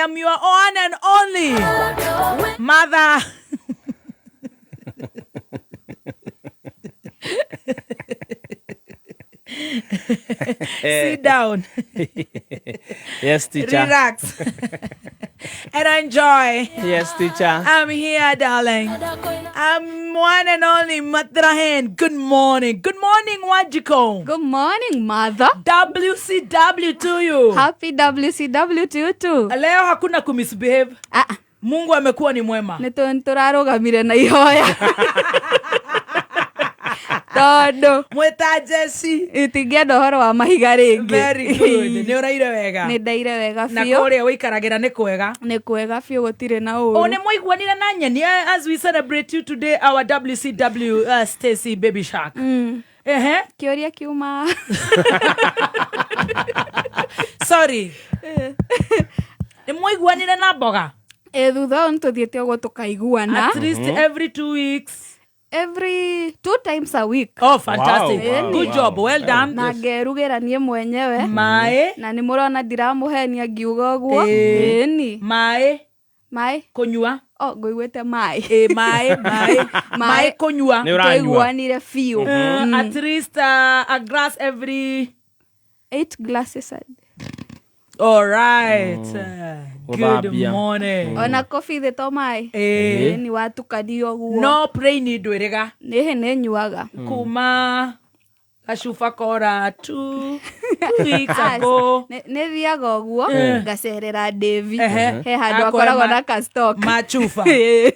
am your one and only mother. Sit down. Yes, teacher. Relax. And enjoy. Yes, teacher. I'm here, darling. I'm one and only Muthurwa. Good morning. Good morning, Wajiko. Good morning, mother. WCW to you. Happy WCW to you too. Leo hakuna kumisbehave. Mungu amekuwa ni mwema. Niturarogamire na ihoya. Todo. Mweta Jesse. Itigia dohoro wa mahiga ringi. Very good. Ni uraire wega. Ni ndaire wega na fio. Na kore wikaragira ni kwega. Ni kwega fio gutire na uru. One moiguanira na nyeni as we celebrate you today, our WCW Stacy Baby Shark. Kioria kiuma. Sorry. Ni moiguanira na boga. Thutha ntuthiete ugo tukaiguana. At least every 2 weeks. Every 2 times a week. Oh, fantastic. Wow. Good job. Well done. Na ngerugera nie mwenyewe. Mae. Na ni murona ndiramuhenia ngiuga guo. Eni. Mae. Mae. Konyua. Oh, ngoigwete mae. Mae konyua. Ngoiguanire fio. At least a glass every 8 glasses a day. All right. Good morning. Ona coffee the tomai. Ni watu kadio guo. No pray ni ndwirega. Nehe ne nyuaga. Kuma kashufa kora 2 weeks ago. Ne thiaga guo ngacerera Devi. He handu akoragwo na ka stock. Machufa.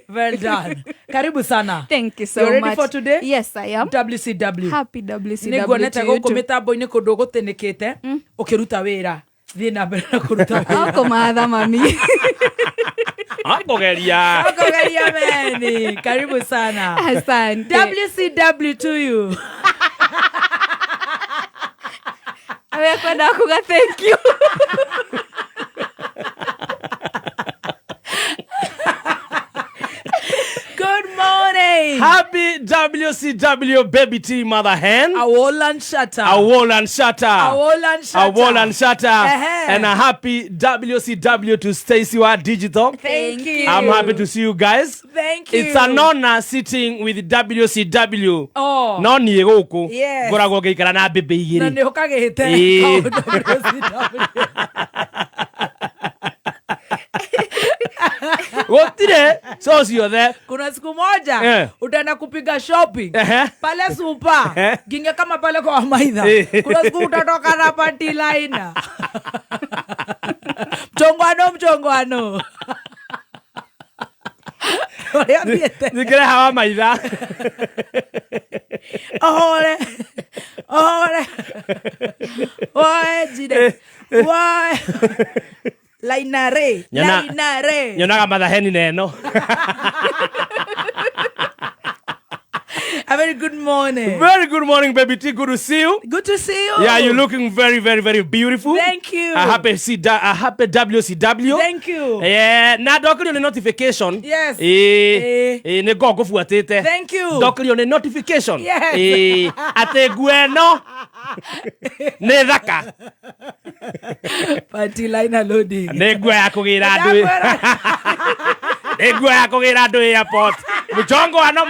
Well done. Karibu sana. Thank you so much. You ready for today? Yes, I am. WCW. Happy WCW. Niguonete guku mitambo-ini kundu gutenikite ukiruta wira. Thina mbere na kuruta wira. Ako matha mami. Akogeria meni. Karibu sana. Asante. WCW to you. Amekwenda kuga thank you. Good morning. Happy WCW baby T mother hen. Awolan Shata. And a happy WCW to Stacy Wa Digital. Thank you. I'm happy to see you guys. Thank you. It's an honor sitting with WCW. Oh. No ni guku. Yes. Gorago geikara na bebe igiri. Na ni hokagete. Wotire so sio there. Kuna siku moja utaenda kupiga shopping pale super ginge kama pale kwa maidha. Kuna siku utatoka na party line. Mchongwano. Nikire hawa maidha. Ohole. Oe jide. Oe. Lainare. Nyonaga madhaheni neno. A very good morning. Very good morning, baby T. Good to see you. Good to see you. Yeah, you're looking very, very, very beautiful. Thank you. A happy WCW. Thank you. Na dokili on notification. Yes. Ne go fuatete. Thank you. Dokili on notification. Yes. Ate gueno. Ne dhaka. Party line loading. Ne gwe akugira andu. Ne gwe akugira andu airport. Mujongo ano.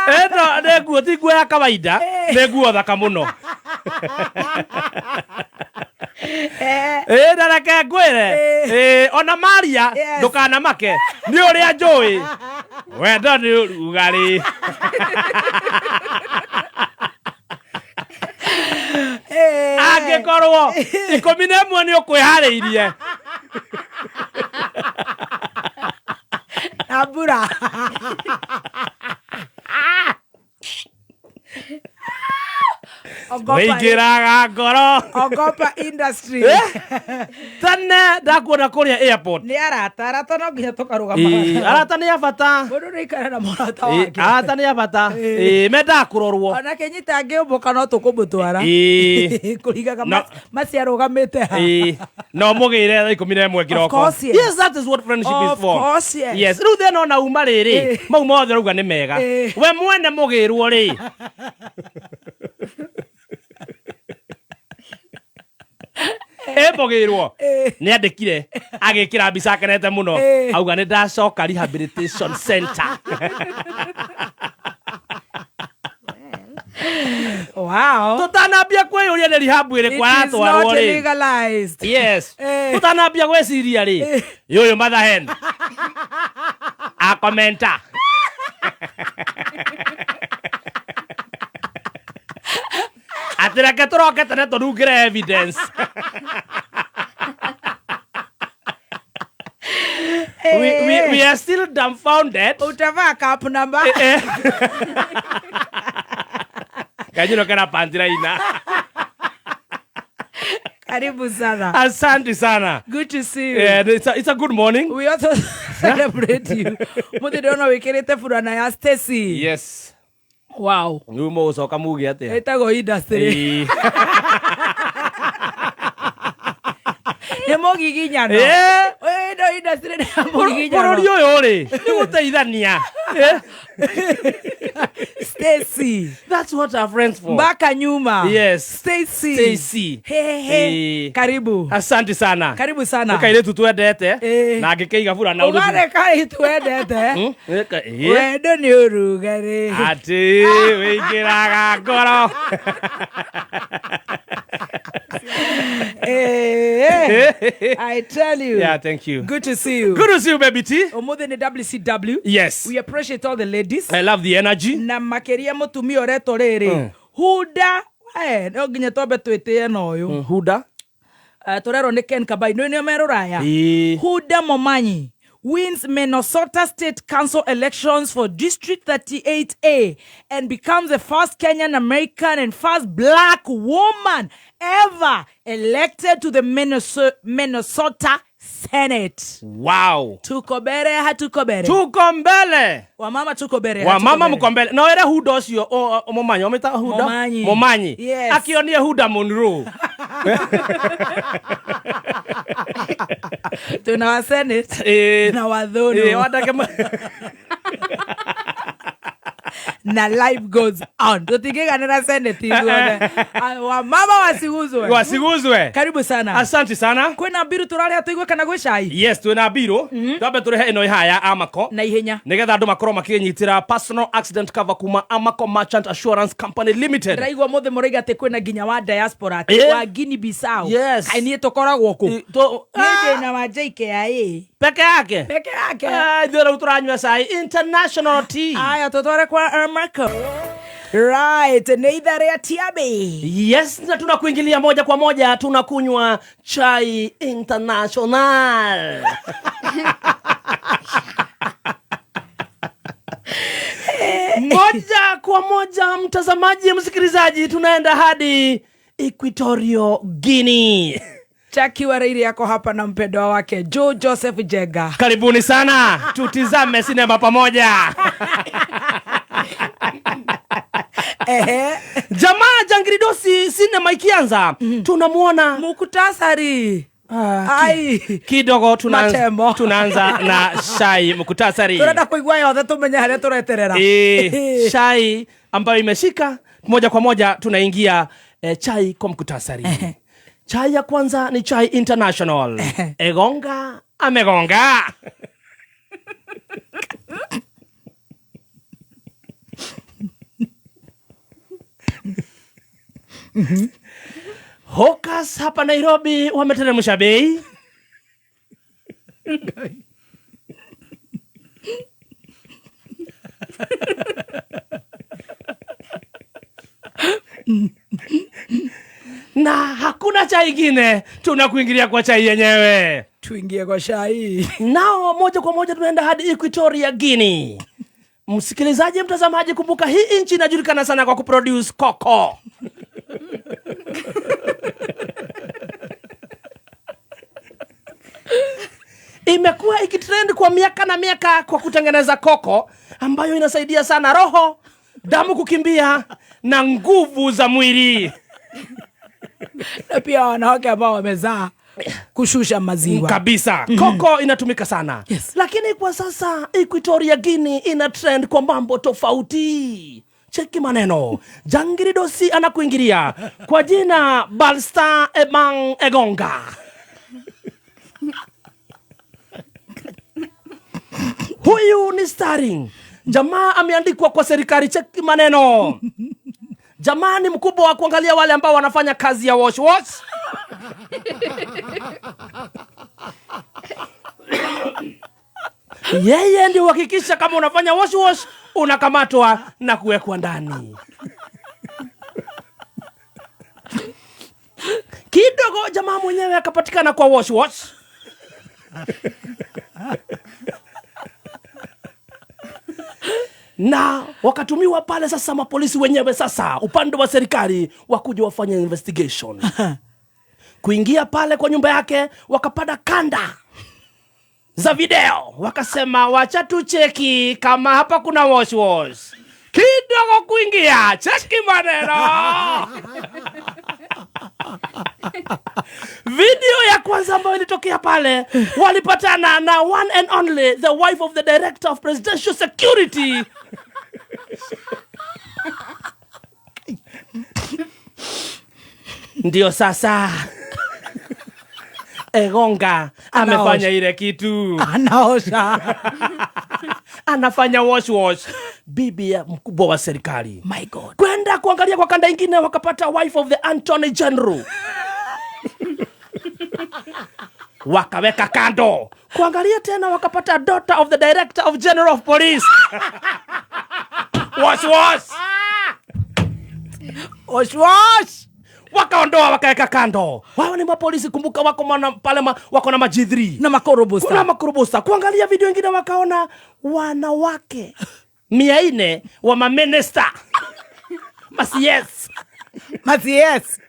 Eno neguo ti nguo ya kawaida, neguo thaka muno. Ndareke ngwire ona Maria ndukana make ni uria njui wendo ni rugari. Angikorwo 11 ni ukwihariirie Abura. Weigiraga ngoro. Ogopa industry. Tane ndakuona kuria airport. Ni arata no nginya tukarugama. Arata ni abata. Mundu ni ikara na murata wake. Arata ni abata. Menda kurorwo. Ona kenyita ngiumbuka no tukumutwara. Kurigaga maciarugamite ha. No mugire 11 kiroko. Yes, that is what friendship is for. Of course, yes. Yes, riu then ona uma riri. Mau mothe ruga ni mega. We mwene mugirwo ri. Ebogirwo. Ni andikire agikira mbica kenete muno. Auga ni ndacoka rehabilitation center. Wow. Tutanambia kwiyuria ni rehab iri kwa atwarwo ri. It is not legalized. Yes. Tutanambia gwiciria ri. Yuyu Mathahen. A commenter. Atireke turoke tene turungire evidence. We are still dumbfounded. Utavaa cup number. Kajino kana pantiraina. Karibu sana. Asante sana. Good to see you. Yeah, it's a good morning. We also celebrate you. Muthi ndona wikirite furana ya Stacy. Yes. Wow. Numo ucoka mugi atia. Etago industry. Nemo giginyano. No industry nemo giginyano. Borori uyu ri. Ni guteithania. Stacy. That's what our friends for. Mbaka nyuma. Yes. Stacy. Hey. Karibu. Asante sana. Karibu sana. Ukaire tutuendete na ngikeiga fura na uruthi. Ugare kai tuendete. Wendo ni urugari. Ati wingiraga ngoro. I tell you. Yeah, thank you. Good to see you. Good to see you, baby T. Omothe ni WCW. Yes. We appreciate all the ladies. I love the energy. Na makeria mutumia oreto riri. Huda. No nginya tobe twite no uyu. Huda. Torero ni Ken Kabai. No ni meruraya. Huda Momanyi wins Minnesota State Council elections for District 38A and becomes the first Kenyan American and first black woman ever elected to the Minnesota Senate. Wow. Tuko bere hatuko bere. Tuko mbele. Wamama tuko bere. Wamama mko mbele. Na ere Huda ucio Momanyi ometa Huda. Momanyi. Yes. Akionie Huda Monroe. Tuna wa Senate. Na wadhono. Wadake na life goes on. Tutigega na Senate izuone. Wamama wasiguzwe. Wasiguzwe. Karibu sana. Asante sana. Kwena biru turari atuigwe kana gwe cai. Yes, twina biru. Twabe turehe ino ihaya Amako. Na ihenya. Nigetha andu makoro makinyitira personal accident cover kuma Amako Merchant Assurance Company Limited. Raigwa mothe muriga te kwena ginya wa diaspora wa Guinea Bissau. Yes. Kaini tokoragwo ku. Nije na wa JKIA. Peke yake. Peke yake. Ndio turanywa sai international tea. Aya totore kwa Marco. Right, ni idara ya Tiabe. Yes, na tunakuingilia moja kwa moja, tunakunywa chai international. Moja kwa moja, mtazamaji, msikilizaji, tunaenda hadi Equitorial Guinea. Chaki Warairi yako hapa na mpendwa wake Joe Joseph Jega. Karibuni sana, tutizame sinema pamoja. Jamaa jangiridosi sinema ikianza, tunamuona mukutasari. Kidogo tunaanza na shai mukutasari. Tunataka kuigwa yote tumenye hale tureterera. Shai ambayo imeshika moja kwa moja tunaingia chai kwa mukutasari. Chai ya kwanza ni chai international. Engonga amegonga. Hokas hapa Nairobi wameteremsha bei. Na hakuna chai ingine, tunakuingilia kwa chai yenyewe. Tuingie kwa chai. Nao moja kwa moja tunaenda hadi Equitorial Guinea. Msikilizaji, mtazamaji, kumbuka hii nchi inajulikana sana kwa kuproduce koko. Imekuwa ikitrend kwa miaka na miaka kwa kutengeneza koko ambayo inasaidia sana roho, damu kukimbia na nguvu za mwili. Na pia wanawake ambao wamezaa kushusha maziwa. Kabisa. Koko inatumika sana. Yes. Lakini kwa sasa Equitorial Guinea ina trend kwa mambo tofauti. Cheki maneno. Jangiri dosi anakuingilia kwa jina Baltasar Engonga. Huyu ni starring. Jamaa ameandikwa kwa serikali. Cheki maneno. Jamaa ni mkubwa wa kuangalia wale ambao wanafanya kazi ya wash. Yeye ndio uhakikisha kama unafanya wash unakamatwa na kuwekwa ndani. Kidogo jamaa mwenyewe akapatikana kwa wash. Na wakatumiwa pale sasa mapolisi wenyewe sasa upande wa serikali wakuja wafanya investigation. Kuingia pale kwa nyumba yake wakapata kanda za video, wakasema wacha tu cheki kama hapa kuna wash. Kidogo kuingia, cheki maneno. Video ya kwanza ambayo ilitokea pale, walipatana na one and only the wife of the director of presidential security. Ndio sasa Engonga amefanya ile kitu. Anaosha. Anafanya wash. Bibi ya mkubwa wa serikali. My God. Kwenda kuangalia kwa kanda ingine wakapata wife of the Attorney General. Wakaweka kando. Kuangalia tena wakapata daughter of the Director of General of Police. Wash. Wakaondoa wakaweka kando. Wao ni mapolisi, kumbuka wako pale wako na majidhri na makorobosta. Kuangalia video nyingine wakaona wanawake 400 wa maminister. Masies.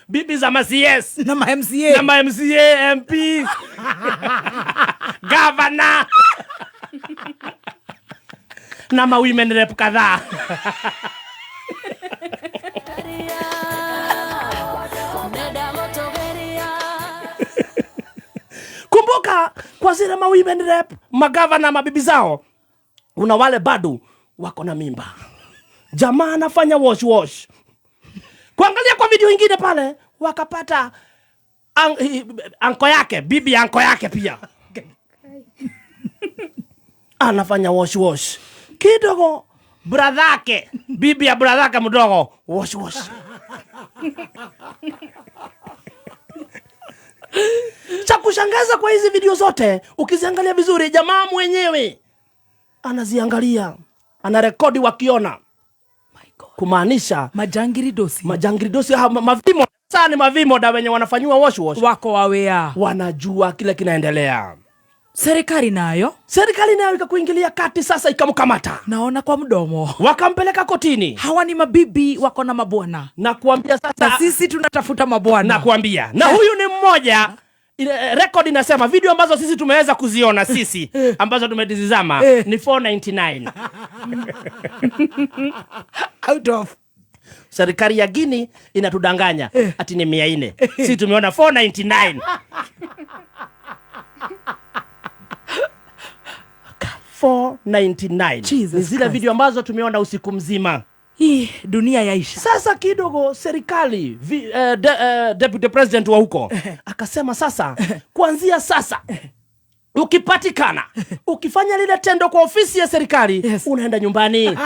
Bibi za masies na MCA MP. Governor. Na women rep kadhaa. Kumbuka kwa zile women rep, magavana, mabibi zao, una wale bado wako na mimba. Jamaa anafanya wash. Kuangalia kwa video nyingine pale wakapata anko yake, bibi anko yake pia. Anafanya wash. Kidogo bradhake, bibi ya bradhake mdogo wash. Cha kushangaza kwa hizi video zote, ukiziangalia vizuri, jamaa mwenyewe anaziangalia, anarekodi wakiona. Kumaanisha majangiri dosi mavimo sana, mavimo da wenye wanafanywa wash wako wawea, wanajua kile kinaendelea. Serikali nayo ikakuingilia kati sasa, ikamkamata. Naona kwa mdomo. Wakampeleka kotini. Hawa ni mabibi wako na mabwana. Na kuambia sasa, na sisi tunatafuta mabwana. Na kuambia. Na huyu ni mmoja, record inasema video ambazo sisi tumeweza kuziona sisi, ambazo tumetizama ni 499. Out of. Serikali ya Guinea inatudanganya ati ni 400. Sisi tumeona 499. 499. Ni zile video ambazo tumeona usiku mzima. Hii dunia yaisha. Sasa kidogo serikali deputy president wa huko akasema sasa, kuanzia sasa ukipatikana ukifanya lile tendo kwa ofisi ya serikali, unaenda nyumbani.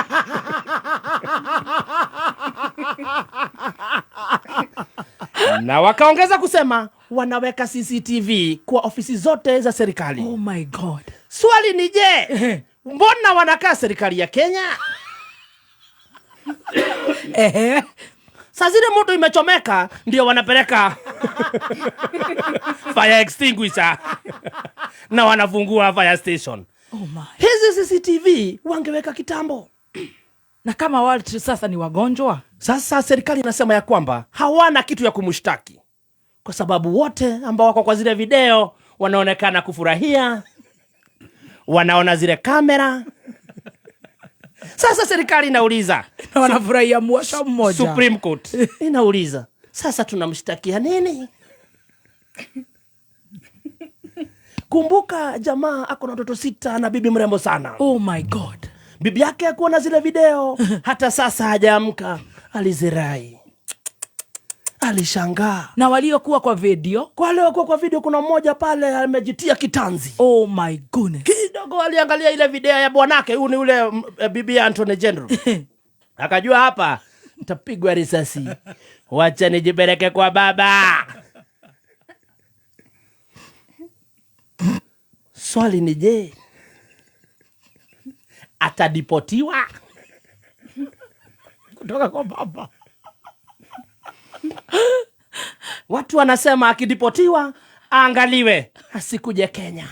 Na wakaongeza kusema wanaweka CCTV kwa ofisi zote za serikali. Oh my God. Swali ni je, mbona wanakaa serikali ya Kenya? Saa zile moto imechomeka ndio wanapeleka fire extinguisher na wanafungua fire station. Oh my. Hizi CCTV wangeweka kitambo. Na kama watu sasa ni wagonjwa, sasa serikali inasema ya kwamba hawana kitu ya kumshtaki, kwa sababu wote ambao wako kwa zile video wanaonekana kufurahia, wanaona zile kamera. Sasa serikali inauliza, na wanafurahia mwasha mmoja. Supreme Court inauliza, sasa tunamshtakia nini? Kumbuka jamaa ako na watoto 6 na bibi mrembo sana. Oh my God. Bibi yake hakuwa na zile video. Hata sasa hajaamka. Alizirai. Alishangaa. Na waliokuwa kwa video? Kwa waliokuwa kwa video kuna mmoja pale amejitia kitanzi. Oh my goodness. Kidogo aliangalia ile video ya bwanake, huyu ni ule bibi Anthony General. Akajua hapa nitapigwa risasi. Wacha nijipeleke kwa baba. Swali ni je, atadipotiwa kutoka kwa baba? Watu wanasema akidipotiwa aangaliwe asikuje Kenya.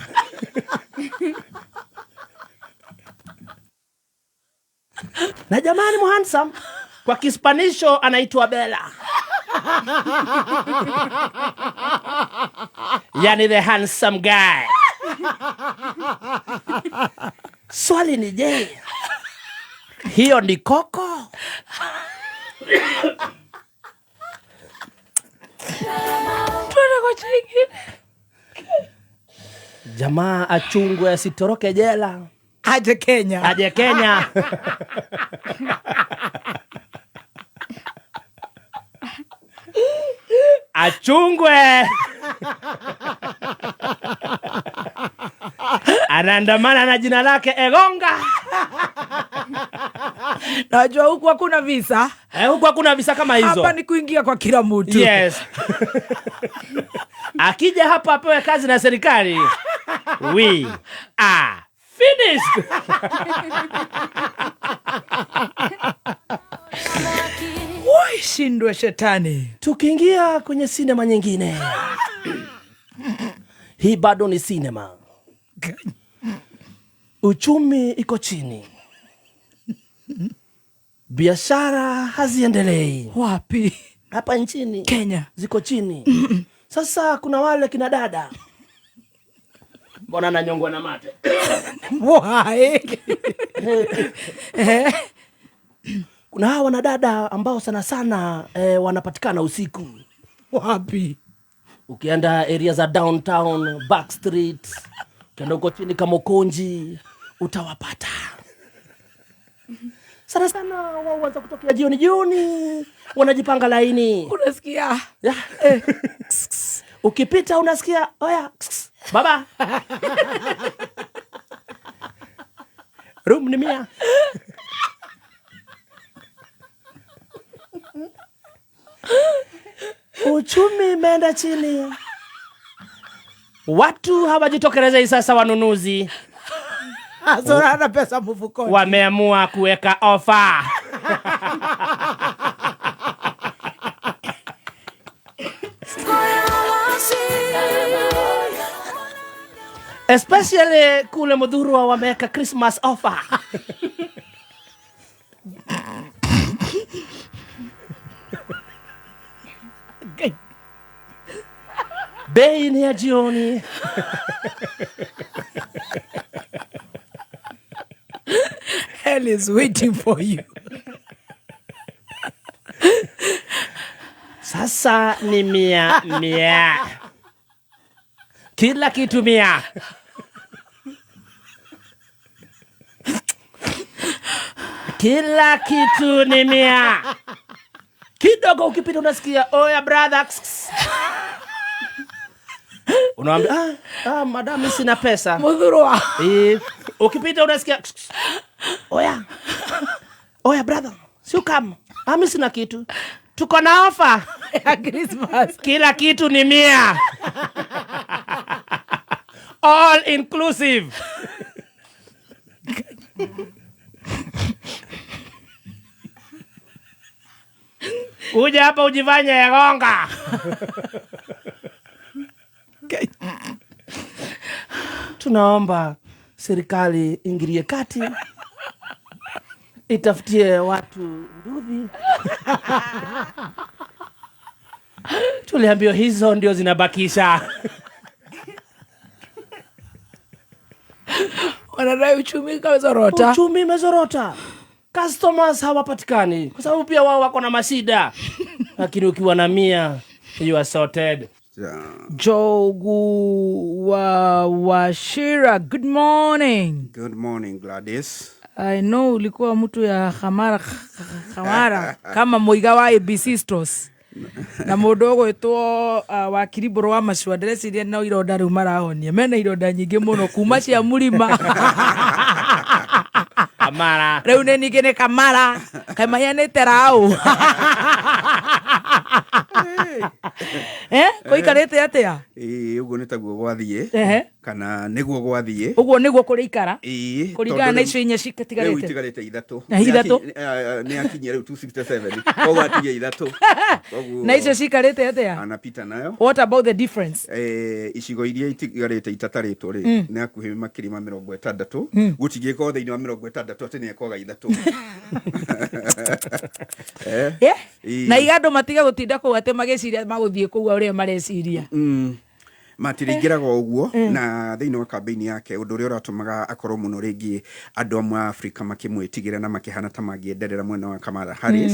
Na jamani handsome kwa Kispanisho anaitwa Bella. Yani the handsome guy. Swali ni je, hiyo ni koko? Jamaa achungwe asitoroke jela. Aje Kenya. Aje Kenya. Achungwe. Anaandamana na jina lake Engonga. Najua huku hakuna visa. Huku hakuna visa kama hizo. Hapa ni kuingia kwa kila mtu. Yes. Akija hapa apewe kazi na serikali. We are finished. Woi, shindwe shetani. Tukiingia kwenye sinema nyingine. Hii bado ni sinema. Uchumi iko chini. Biashara haziendelei. Wapi? Hapa nchini Kenya. Ziko chini. Sasa kuna wale kina dada. Mbona nanyongwa na mate? Why? Kuna hawa wanadada ambao sana sana wanapatikana usiku. Wapi? Ukienda area za downtown, Backstreet, ukienda uko chini kama Konji, utawapata. Sana sana wao waanza kutokea jioni, wanajipanga laini. Unasikia? Yeah. Ukipita unasikia, oya, baba. Room ni 100. Uchumi imeenda chini. Watu hawajitokelezei sasa wanunuzi. Azora na pesa mfukoni. Wameamua kuweka ofa. Especially kule Muthurwa wameweka Christmas offer. Bei ni ya jioni. Hell is waiting for you. Sasa ni 100. Kila kitu 100. Kila kitu ni 100. Kidogo ukipita unasikia, oya brother. Unaambia, madam sina pesa. Muthurwa. Ukipita unasikia, oya brother, sio kama. Mimi sina kitu. Tuko na ofa ya Christmas. Kila kitu ni 100. All inclusive. Uja hapa ujifanye Engonga. Tunaomba serikali ingilie kati, itafutie watu ndudhi. Tuliambiwa hizo ndio zinabakisha. Wanadai uchumi umezorota. Uchumi umezorota. Customers hawapatikani kwa sababu pia wao wako na mashida. Lakini ukiwa na 100 you are sorted. Jogu wa Washira, good morning. Good morning, Gladys. I know ulikuwa mtu ya khamara kama muiga wa ABC stores na mundu gwitwo wa Kirumba wa macua ndĩreciria no ironda rĩu marahonia mena ironda nyingĩ mũno kuma cia mũrima Kamara rĩu nĩ ningĩ nĩ kamara kaimahianĩte raũ kũikarĩte atĩa ũguo nĩ taguo gwathiĩ kana nĩguo gwathiĩ ũguo nĩguo kũrĩ ikara kũringana na icio inya rĩu itigarĩte ithatũ nĩ akinyia rĩu 267 koguo atigia ithatũ na icio cikarĩte atĩa anapita nayo. What about the difference? Icigo iria itigarĩte itatarĩtwo rĩ nĩ hakuhĩ makĩria ma 60 gũtigĩkorwo thĩinĩ wa 60 atĩ nĩ ekwaga ithatũ na igandũ matiga gũtinda kũu atĩ magĩciria magũthiĩ kũu ũrĩa mareciria matiringĩraga ũguo na thĩinĩ wa kambĩini yake ũndũ ũrĩa ũratũmaga akorwo mũno rĩngĩ andũ amwe a Afrika makĩmwĩtigĩra na makĩhana ta mangĩenderera mwena wa Kamala Harris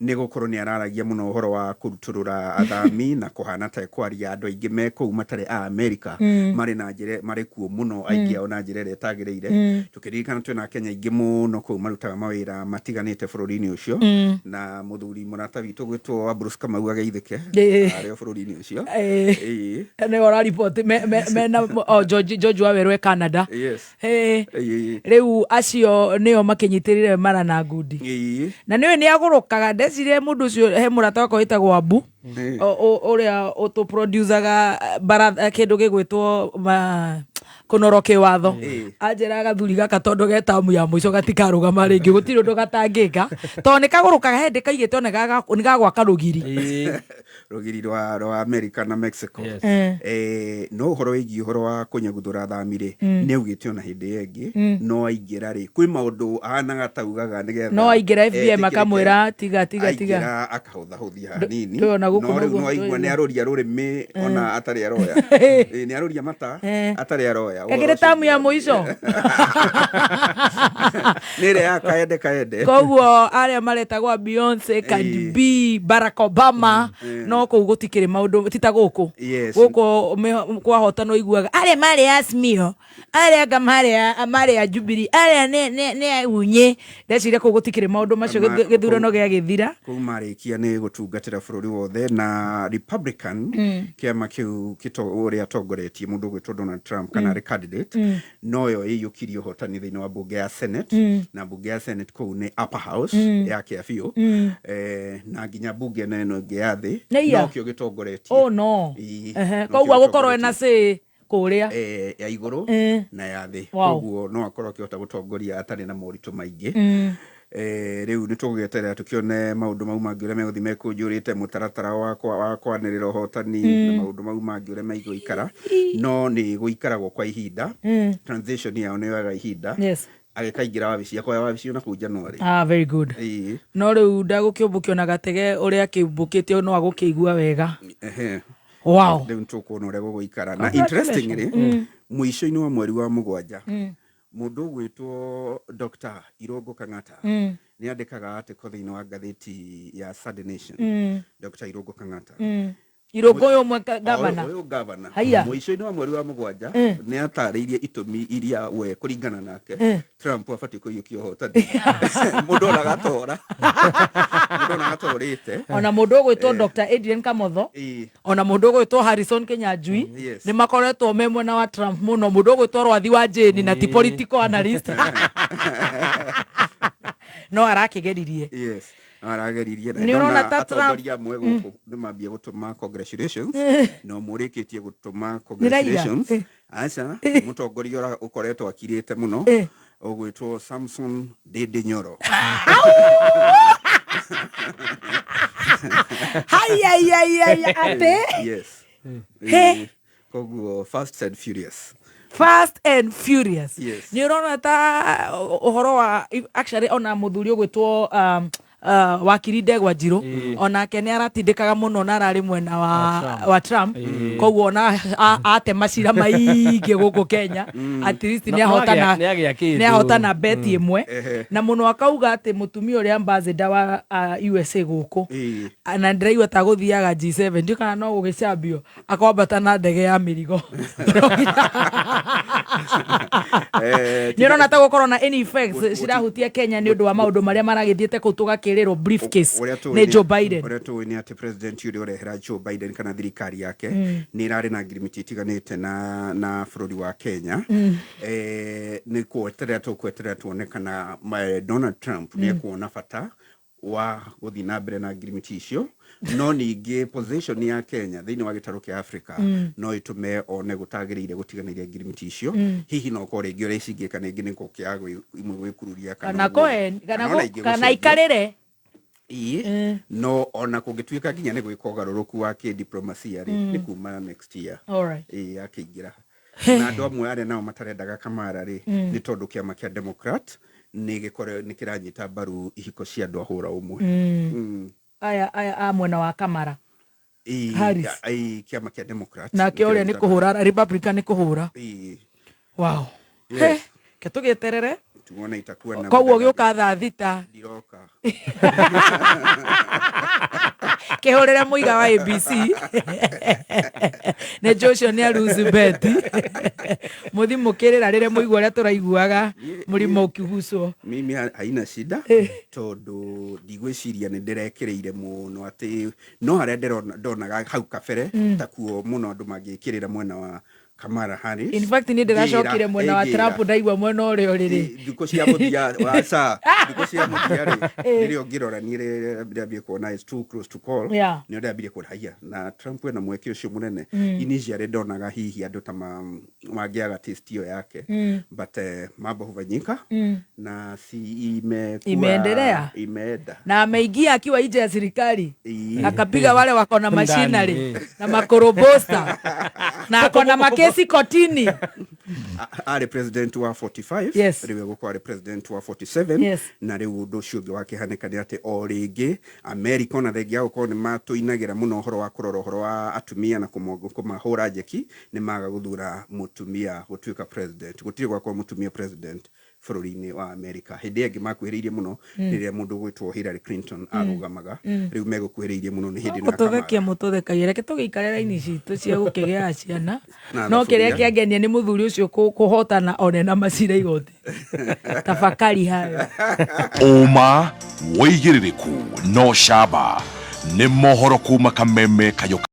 nĩ gũkorwo nĩ araragia mũno ũhoro wa kũrutũrũra athami na kũhana ta kwaria andũ aingĩ me kũu matarĩ a Amerika marĩ na njĩra marĩ kuo mũno aingĩ ao na njĩra ĩrĩa ĩtagĩrĩire tũkĩririkana twĩna Kenya aingĩ mũno kũu marutaga mawĩra matiganĩte bũrũri-inĩ ũcio na mũthuri mũrata witũ gwĩtwo Bruce Kamau Ageithĩke arĩ o bũrũri-inĩ ũcio nĩ report mena George Wawerũ Canada rĩu acio nĩo makinyitĩrĩre mara na ngundi na nĩwe nĩ agũrũkaga ndecire mũndũ ũcio he mũrata wakwa wĩtagwo Abu ũrĩa ũtũproducaga kĩndũ gĩgwĩtwo kũnoroke watho anjĩra gathuri gaka tondũ ge tamu ya mũico gatikarũgama rĩngĩ gũtirĩ ũndũ gatangĩka tondũ nĩ kagũrũkaga hĩndĩ kaigĩtwo nĩ gagwaka rũgiri rũgiri rwa America na Mexico no ũhoro wĩgiĩ ũhoro wa kũnyaguthũra athami rĩ nĩ augĩte ona hĩndĩ ĩngĩ no aingĩra rĩ kwĩ maũndũ ahanaga taugaga nĩgetha no aingĩra FBI makamwĩra tiga aingĩra akahũthahũthia hanini no rĩu no aigua nĩ aroria rũrĩmĩ ona atarĩ aroya nĩ aroria mata atarĩ aroya gagĩrĩ tamu ya mũico nĩrĩ ya kaende koguo arĩa maretagwo Beyonce, Cardi B, Barack Obama no kũu gũtikĩrĩ maũndũ tita gũkũ gũkũ kwahotana iguaga arĩa marĩ Azimio arĩa anga marĩ Jubilee arĩa nĩ unye ndeciria kũu gũtikĩrĩ maũndũ macio gĩthurano gĩa gĩthira kũu marĩkia nĩ gũtungatĩra bũrũri wothe na Republican kĩama kĩu ũrĩa atongoretie mũndũ gwĩtwo Donald Trump kana candidate noyo ĩiyũkirie ũhotani thĩinĩ wa bunge ya Senate na bunge ya Senate kũu nĩ upper house yake biũ na nginya bunge neno ĩngĩ ya thĩ no kĩo gĩtongoretie koguo gũkorwo ena say kũrĩa ya igũrũ na ya thĩ koguo no akorwo akĩhota gũtongoria atarĩ na moritũ maingĩ rĩu nĩ tũgũgĩeterera tũkĩone maũndũ mau mangĩ ũrĩa megũthiĩ mekũnjũrĩte mũtaratara wa kwanĩrĩra ũhotani na maũndũ mau mangĩ ũrĩa megũikara no nĩ gũikaragwo kwa ihinda transition yao nĩ yoyaga ihinda agĩkaingĩra wabici akwa wabici na kũu January very good no rĩu ndagũkĩũmbũkio na gatege ũrĩa kĩũmbũkĩte no agũkĩigua wega wow rĩu nĩtũkuona ũrĩa gũgũikara na interestingly mũico-inĩ wa mweri wa mũgwanja mũndũ gwĩtwo Dr. Irũngũ Kang'ata nĩ andĩkaga article thĩinĩ wa ngathĩti ya Sunday Nation Dr. Irũngũ Kang'ata Irũngũ ũyũ gavana mũico-inĩ wa mweri wa mũgwanja nĩ atarĩirie itũmi iria we kũringana nake Trump abatiĩ kũiyũkia ũhotani mũndũ ona gatorĩte ona mũndũ ũgwĩtwo Dr. Adrian Kamotho ona mũndũ ũgwĩtwo Harrison Kenyanjui nĩ makoretwo me mwena wa Trump mũno mũndũ ũgwĩtwo Rwathi wa Jane na ti political analyst no arakĩgeririe arageririe na nĩũrona ta Trump amwe gũkũ nĩmambia gũtũma congratulations no mũrĩkĩtie gũtũma congratulations aca mũtongoria ũrĩa ũkoretwo akirĩte mũno ũgwĩtwo Samson Dede Nyoro ate koguo Fast and Furious nĩ ũrona ta ũhoro wa actually ona mũthuri ũgwĩtwo wakiri Ndegwa Njiru onake nĩ aratindĩkaga mũno na ararĩ mwena wa Trump koguo ona ate macira maingĩ gũkũ Kenya at least nĩ ahotana beti ĩmwe na mũno akauga atĩ mũtumia ũrĩa ambassador wa USA gũkũ na ndĩraigua ta gũthiaga G7 ndio kana no gũgĩcambio akwambata na ndege ya mĩrigo nĩ ũrona ta gũkorwo na any effects cirahutia Kenya nĩ ũndũ wa maũndũ marĩa maragĩthiĩte kũu tũgakĩrĩrwo briefcase nĩ Joe Biden ũrĩa tũĩ nĩ atĩ president ũrĩa ũrehera Joe Biden kana thirikari yake nĩ irarĩ na agreement itiganĩte na bũrũri wa Kenya nĩ kweterera tuone kana Donald Trump nĩ ekuona bata wa gũthiĩ na mbere na agreement icio no ningĩ position ya Kenya thĩinĩ wa gĩtarũ kĩa Africa no ĩtũme one gũtagĩrĩire gũtiganĩria agreement icio hihi no korwo rĩngĩ ũrĩa icingĩka ningĩ nĩ kũkĩaga imwe gwĩkururia kana ikarĩre no ona kũngĩtuĩka nginya nĩ gwĩka ũgarũrũku wa kĩdiplomacia nĩ kuma next year akĩingĩra na andũ amwe arĩa nao matarendaga Kamara nĩ tondũ kĩama kĩa Democrat nĩ kĩranyita mbaru ihiko cia andũ ahũra ũmwe aya mwena wa Kamara Harris kĩama kĩa Democrat nake ũrĩa nĩ kũhũra Republican nĩ kũhũra wow ketũgĩeterere tuone itakuwa na koguo gĩũka thaa thita ndiroka kĩhũrĩre mũiga wa ABC nĩ Joshua nĩ aruzi beti mũthi mũkĩrĩra rĩrĩa mũigua ũrĩa tũraiguaga mũrimo ũkĩgucwo mimi haina shida tondũ ndigwĩciria nĩ ndĩrekĩrĩire mũno atĩ no harĩa ndonaga hau kabere takuo mũno andũ mangĩkĩrĩra mwena wa Kamala Harris. In fact ni ndĩracokire mwena wa Trump ndaigua mwena ũrĩa ũrĩ thikũ cia mũthia waca thikũ cia mũthia rĩrĩa ngĩrora nĩ ndĩambia kuona is too close to call nĩ ndĩambia kũraiya na Trump ena mweke ũcio mũnene initially ndonaga hihi andũ ta mangĩaga taste ĩyo yake but mambo hufanyika na si imeendelea imeenda na ameingia akiwa nje ya serikali akapiga wale wako na machinery na makorobosta na akona makesi kotini are president wa 45 rĩu gũkwa are president wa 47 na rĩu ũndũ ũcio ũngĩ wakĩhanĩka nĩ atĩ o rĩngĩ America na thengia gũkorwo nĩ matũinagĩra mũno ũhoro wa kũrora ũhoro wa atumia na kũmahũra njeki nĩ maga gũthura mũtumia gũtuĩka president gũtirĩ gwakwa mũtumia president bũrũri-inĩ wa America hĩndĩ ĩngĩ makuhĩrĩirie mũno rĩrĩa mũndũ gwĩtwo Hillary Clinton arũgamaga rĩu megũkuhĩrĩirie mũno nĩ hĩndĩ na mũtũthekagia reke tũgĩikare raini citũ cia gũkĩgĩa ciana no kĩrĩa kĩangenia nĩ mũthuri ũcio kũhotana one na macira igoti tafakari hayo ũma wĩigĩrĩrĩku no camba nĩ mohoro kuma Kameme Kayoka.